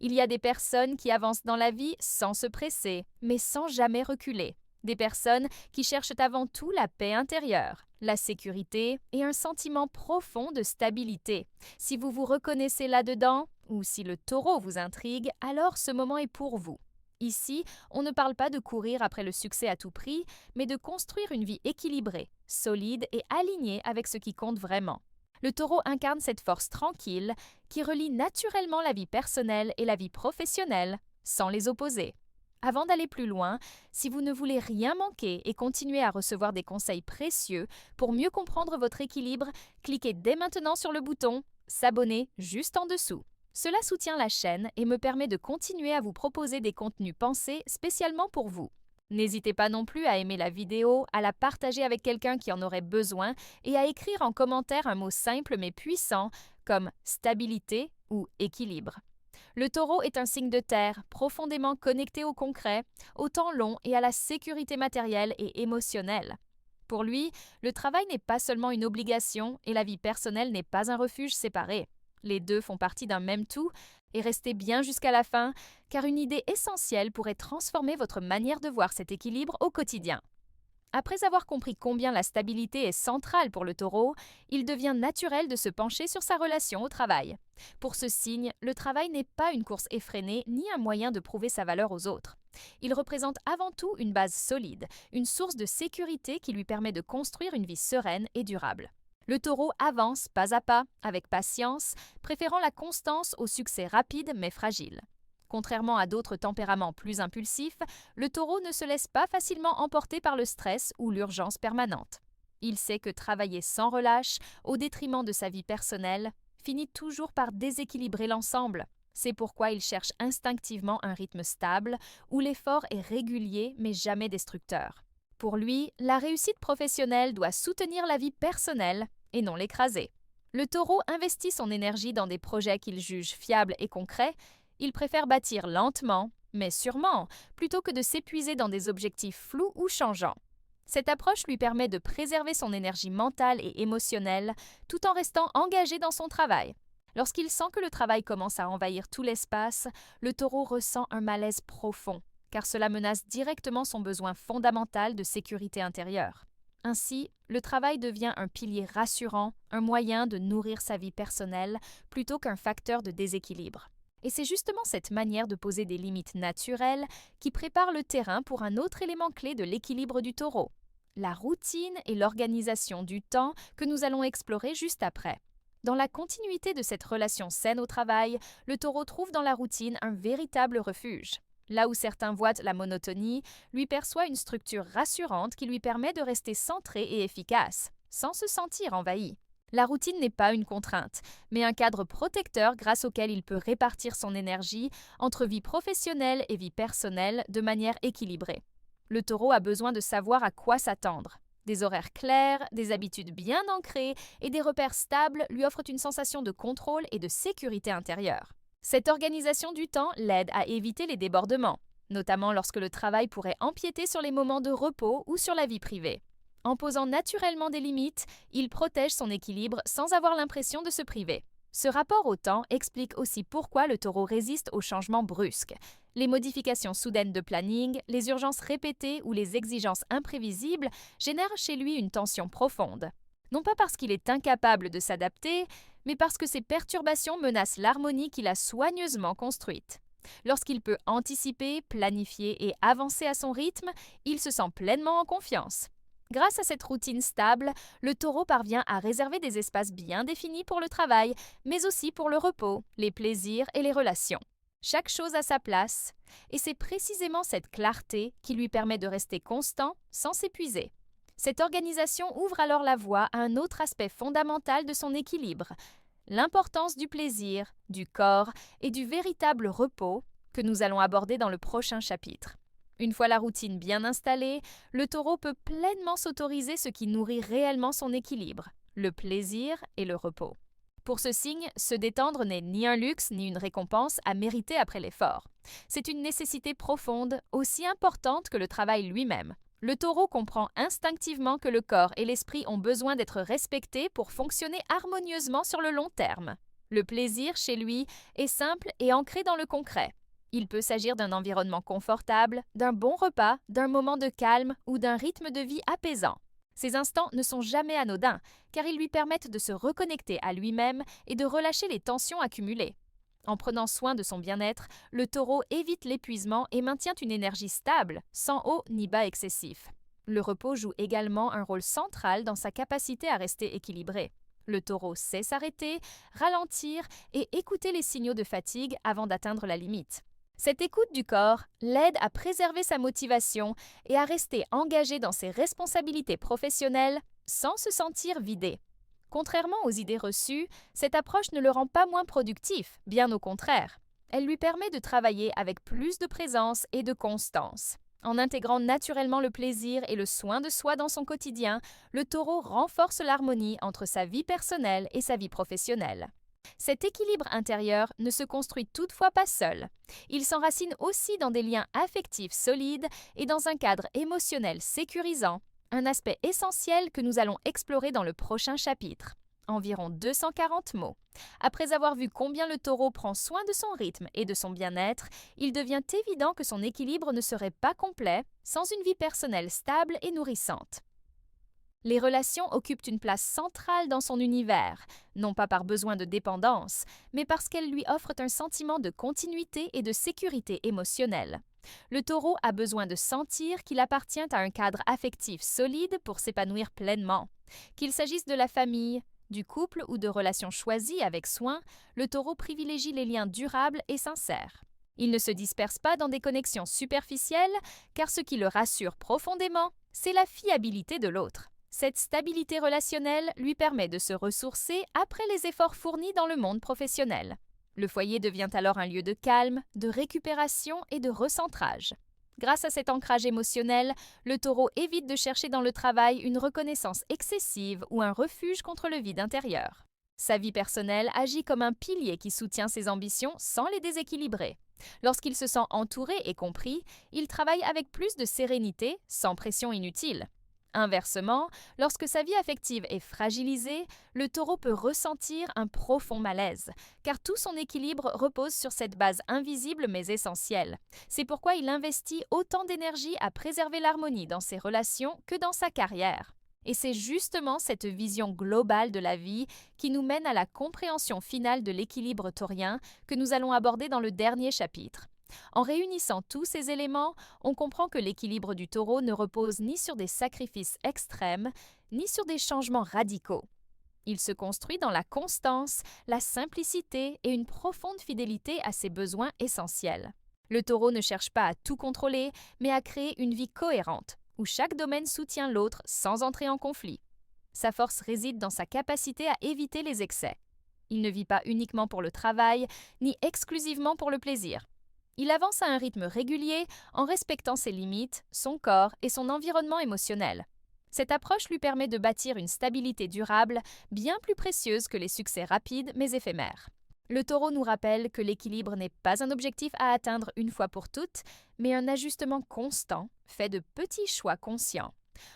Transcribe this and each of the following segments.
Il y a des personnes qui avancent dans la vie sans se presser, mais sans jamais reculer. Des personnes qui cherchent avant tout la paix intérieure, la sécurité et un sentiment profond de stabilité. Si vous vous reconnaissez là-dedans, ou si le taureau vous intrigue, alors ce moment est pour vous. Ici, on ne parle pas de courir après le succès à tout prix, mais de construire une vie équilibrée, solide et alignée avec ce qui compte vraiment. Le taureau incarne cette force tranquille qui relie naturellement la vie personnelle et la vie professionnelle, sans les opposer. Avant d'aller plus loin, si vous ne voulez rien manquer et continuer à recevoir des conseils précieux pour mieux comprendre votre équilibre, cliquez dès maintenant sur le bouton « S'abonner » juste en dessous. Cela soutient la chaîne et me permet de continuer à vous proposer des contenus pensés spécialement pour vous. N'hésitez pas non plus à aimer la vidéo, à la partager avec quelqu'un qui en aurait besoin et à écrire en commentaire un mot simple mais puissant comme « stabilité » ou « équilibre ». Le taureau est un signe de terre, profondément connecté au concret, au temps long et à la sécurité matérielle et émotionnelle. Pour lui, le travail n'est pas seulement une obligation et la vie personnelle n'est pas un refuge séparé. Les deux font partie d'un même tout, et restez bien jusqu'à la fin, car une idée essentielle pourrait transformer votre manière de voir cet équilibre au quotidien. Après avoir compris combien la stabilité est centrale pour le taureau, il devient naturel de se pencher sur sa relation au travail. Pour ce signe, le travail n'est pas une course effrénée ni un moyen de prouver sa valeur aux autres. Il représente avant tout une base solide, une source de sécurité qui lui permet de construire une vie sereine et durable. Le taureau avance pas à pas, avec patience, préférant la constance au succès rapide mais fragile. Contrairement à d'autres tempéraments plus impulsifs, le taureau ne se laisse pas facilement emporter par le stress ou l'urgence permanente. Il sait que travailler sans relâche, au détriment de sa vie personnelle, finit toujours par déséquilibrer l'ensemble. C'est pourquoi il cherche instinctivement un rythme stable, où l'effort est régulier mais jamais destructeur. Pour lui, la réussite professionnelle doit soutenir la vie personnelle et non l'écraser. Le taureau investit son énergie dans des projets qu'il juge fiables et concrets. Il préfère bâtir lentement, mais sûrement, plutôt que de s'épuiser dans des objectifs flous ou changeants. Cette approche lui permet de préserver son énergie mentale et émotionnelle tout en restant engagé dans son travail. Lorsqu'il sent que le travail commence à envahir tout l'espace, le taureau ressent un malaise profond, car cela menace directement son besoin fondamental de sécurité intérieure. Ainsi, le travail devient un pilier rassurant, un moyen de nourrir sa vie personnelle plutôt qu'un facteur de déséquilibre. Et c'est justement cette manière de poser des limites naturelles qui prépare le terrain pour un autre élément clé de l'équilibre du taureau, la routine et l'organisation du temps que nous allons explorer juste après. Dans la continuité de cette relation saine au travail, le taureau trouve dans la routine un véritable refuge. Là où certains voient la monotonie, lui perçoit une structure rassurante qui lui permet de rester centré et efficace, sans se sentir envahi. La routine n'est pas une contrainte, mais un cadre protecteur grâce auquel il peut répartir son énergie entre vie professionnelle et vie personnelle de manière équilibrée. Le taureau a besoin de savoir à quoi s'attendre. Des horaires clairs, des habitudes bien ancrées et des repères stables lui offrent une sensation de contrôle et de sécurité intérieure. Cette organisation du temps l'aide à éviter les débordements, notamment lorsque le travail pourrait empiéter sur les moments de repos ou sur la vie privée. En posant naturellement des limites, il protège son équilibre sans avoir l'impression de se priver. Ce rapport au temps explique aussi pourquoi le taureau résiste aux changements brusques. Les modifications soudaines de planning, les urgences répétées ou les exigences imprévisibles génèrent chez lui une tension profonde. Non pas parce qu'il est incapable de s'adapter, mais parce que ces perturbations menacent l'harmonie qu'il a soigneusement construite. Lorsqu'il peut anticiper, planifier et avancer à son rythme, il se sent pleinement en confiance. Grâce à cette routine stable, le taureau parvient à réserver des espaces bien définis pour le travail, mais aussi pour le repos, les plaisirs et les relations. Chaque chose a sa place, et c'est précisément cette clarté qui lui permet de rester constant sans s'épuiser. Cette organisation ouvre alors la voie à un autre aspect fondamental de son équilibre, l'importance du plaisir, du corps et du véritable repos que nous allons aborder dans le prochain chapitre. Une fois la routine bien installée, le taureau peut pleinement s'autoriser ce qui nourrit réellement son équilibre, le plaisir et le repos. Pour ce signe, se détendre n'est ni un luxe ni une récompense à mériter après l'effort. C'est une nécessité profonde, aussi importante que le travail lui-même. Le taureau comprend instinctivement que le corps et l'esprit ont besoin d'être respectés pour fonctionner harmonieusement sur le long terme. Le plaisir, chez lui, est simple et ancré dans le concret. Il peut s'agir d'un environnement confortable, d'un bon repas, d'un moment de calme ou d'un rythme de vie apaisant. Ces instants ne sont jamais anodins, car ils lui permettent de se reconnecter à lui-même et de relâcher les tensions accumulées. En prenant soin de son bien-être, le taureau évite l'épuisement et maintient une énergie stable, sans haut ni bas excessif. Le repos joue également un rôle central dans sa capacité à rester équilibré. Le taureau sait s'arrêter, ralentir et écouter les signaux de fatigue avant d'atteindre la limite. Cette écoute du corps l'aide à préserver sa motivation et à rester engagé dans ses responsabilités professionnelles sans se sentir vidé. Contrairement aux idées reçues, cette approche ne le rend pas moins productif, bien au contraire. Elle lui permet de travailler avec plus de présence et de constance. En intégrant naturellement le plaisir et le soin de soi dans son quotidien, le taureau renforce l'harmonie entre sa vie personnelle et sa vie professionnelle. Cet équilibre intérieur ne se construit toutefois pas seul. Il s'enracine aussi dans des liens affectifs solides et dans un cadre émotionnel sécurisant, un aspect essentiel que nous allons explorer dans le prochain chapitre. Environ 240 mots. Après avoir vu combien le taureau prend soin de son rythme et de son bien-être, il devient évident que son équilibre ne serait pas complet sans une vie personnelle stable et nourrissante. Les relations occupent une place centrale dans son univers, non pas par besoin de dépendance, mais parce qu'elles lui offrent un sentiment de continuité et de sécurité émotionnelle. Le taureau a besoin de sentir qu'il appartient à un cadre affectif solide pour s'épanouir pleinement. Qu'il s'agisse de la famille, du couple ou de relations choisies avec soin, le taureau privilégie les liens durables et sincères. Il ne se disperse pas dans des connexions superficielles, car ce qui le rassure profondément, c'est la fiabilité de l'autre. Cette stabilité relationnelle lui permet de se ressourcer après les efforts fournis dans le monde professionnel. Le foyer devient alors un lieu de calme, de récupération et de recentrage. Grâce à cet ancrage émotionnel, le taureau évite de chercher dans le travail une reconnaissance excessive ou un refuge contre le vide intérieur. Sa vie personnelle agit comme un pilier qui soutient ses ambitions sans les déséquilibrer. Lorsqu'il se sent entouré et compris, il travaille avec plus de sérénité, sans pression inutile. Inversement, lorsque sa vie affective est fragilisée, le taureau peut ressentir un profond malaise, car tout son équilibre repose sur cette base invisible mais essentielle. C'est pourquoi il investit autant d'énergie à préserver l'harmonie dans ses relations que dans sa carrière. Et c'est justement cette vision globale de la vie qui nous mène à la compréhension finale de l'équilibre taurien que nous allons aborder dans le dernier chapitre. En réunissant tous ces éléments, on comprend que l'équilibre du taureau ne repose ni sur des sacrifices extrêmes, ni sur des changements radicaux. Il se construit dans la constance, la simplicité et une profonde fidélité à ses besoins essentiels. Le taureau ne cherche pas à tout contrôler, mais à créer une vie cohérente, où chaque domaine soutient l'autre sans entrer en conflit. Sa force réside dans sa capacité à éviter les excès. Il ne vit pas uniquement pour le travail, ni exclusivement pour le plaisir. Il avance à un rythme régulier en respectant ses limites, son corps et son environnement émotionnel. Cette approche lui permet de bâtir une stabilité durable bien plus précieuse que les succès rapides mais éphémères. Le taureau nous rappelle que l'équilibre n'est pas un objectif à atteindre une fois pour toutes, mais un ajustement constant, fait de petits choix conscients.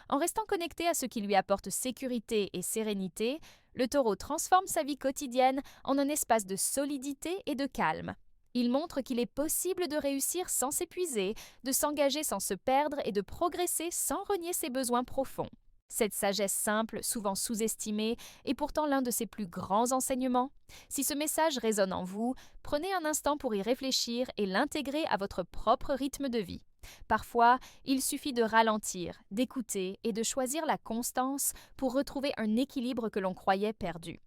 En restant connecté à ce qui lui apporte sécurité et sérénité, le taureau transforme sa vie quotidienne en un espace de solidité et de calme. Il montre qu'il est possible de réussir sans s'épuiser, de s'engager sans se perdre et de progresser sans renier ses besoins profonds. Cette sagesse simple, souvent sous-estimée, est pourtant l'un de ses plus grands enseignements. Si ce message résonne en vous, prenez un instant pour y réfléchir et l'intégrer à votre propre rythme de vie. Parfois, il suffit de ralentir, d'écouter et de choisir la constance pour retrouver un équilibre que l'on croyait perdu.